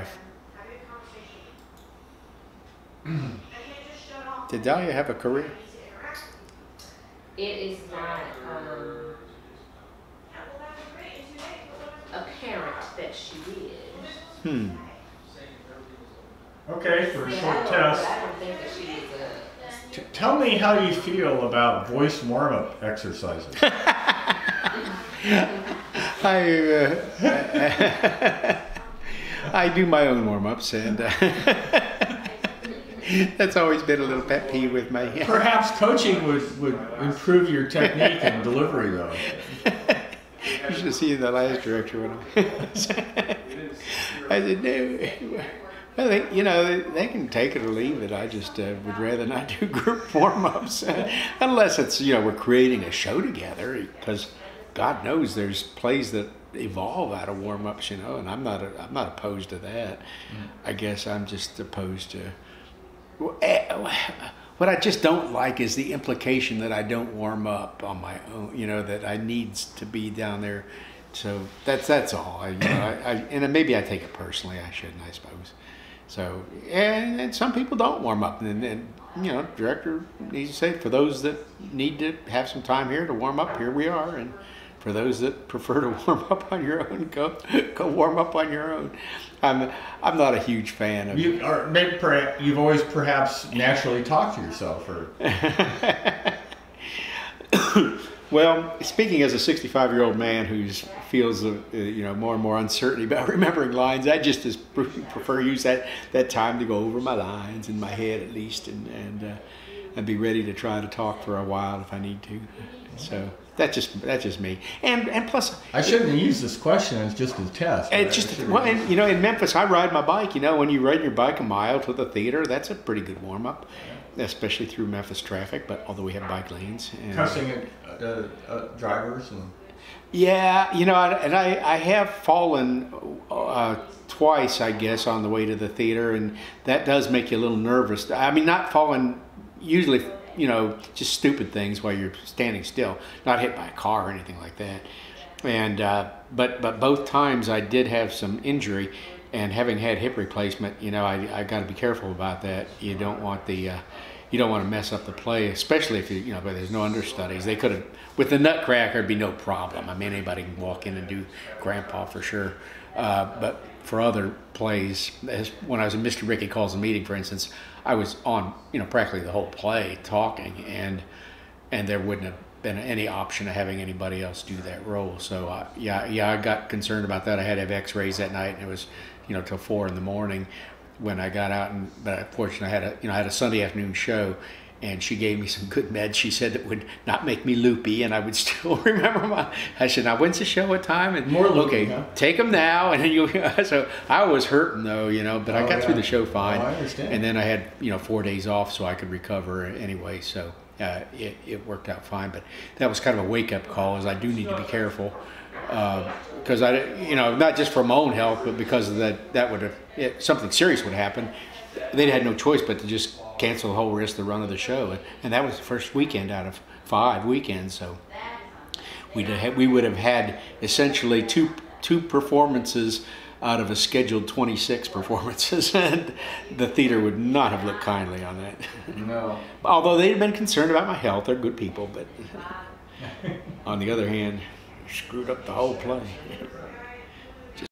wife. Did Dahlia have a career? It is not apparent that she did. Okay, for a short test. I don't think that she is Tell me how you feel about voice warm-up exercises. I do my own warm-ups, and that's always been a little pet peeve with me. Perhaps coaching would improve your technique and delivery, though. You should have seen the last director when I said, no. Well, they can take it or leave it. I just would rather not do group warm-ups unless it's, we're creating a show together, because God knows there's plays that evolve out of warm-ups, and I'm not opposed to that. I guess I'm just opposed to what I just don't like is the implication that I don't warm up on my own, that I needs to be down there. So that's all. And maybe I take it personally. I shouldn't, I suppose. So, and some people don't warm up, and director needs to say, for those that need to have some time here to warm up, here we are, and for those that prefer to warm up on your own, go warm up on your own. I'm not a huge fan of. You've always perhaps naturally talked to yourself, or. Well, speaking as a 65-year-old man who feels more and more uncertainty about remembering lines, I just prefer use that time to go over my lines in my head at least, and be ready to try to talk for a while if I need to. So that's just me. And plus, I shouldn't have used this question as just a test. In Memphis, I ride my bike. When you ride your bike a mile to the theater, that's a pretty good warm up. Especially through Memphis traffic, but although we have bike lanes. Cussing at drivers and. Yeah, and I have fallen twice, I guess, on the way to the theater, and that does make you a little nervous. I mean, not falling usually, just stupid things while you're standing still, not hit by a car or anything like that. And but both times I did have some injury. And having had hip replacement, I got to be careful about that. You don't want you don't want to mess up the play, especially if but there's no understudies. They could have, with the Nutcracker, it'd be no problem. I mean, anybody can walk in and do Grandpa for sure. But for other plays, when I was in Mr. Ricky Calls a Meeting, for instance, I was on, practically the whole play talking, and there wouldn't have been any option of having anybody else do that role. So I got concerned about that. I had to have X-rays that night, and it was till 4 in the morning when I got out. But unfortunately, I had a Sunday afternoon show, and she gave me some good meds. She said it would not make me loopy, and I would still remember I said, now when's the show? What time? And more loopy, okay, huh? Take them now. And then so I was hurting though, but I got through the show fine. I understand. And then I had 4 days off so I could recover anyway. So it worked out fine. But that was kind of a wake-up call, as I do need to be careful. Because not just for my own health, but because of that would have, something serious would happen. They'd had no choice but to just cancel the whole rest of the run of the show, and that was the first weekend out of 5 weekends. So we would have had essentially two performances out of a scheduled 26 performances, and the theater would not have looked kindly on that. No. Although they'd been concerned about my health, they're good people, but on the other hand, screwed up the whole play.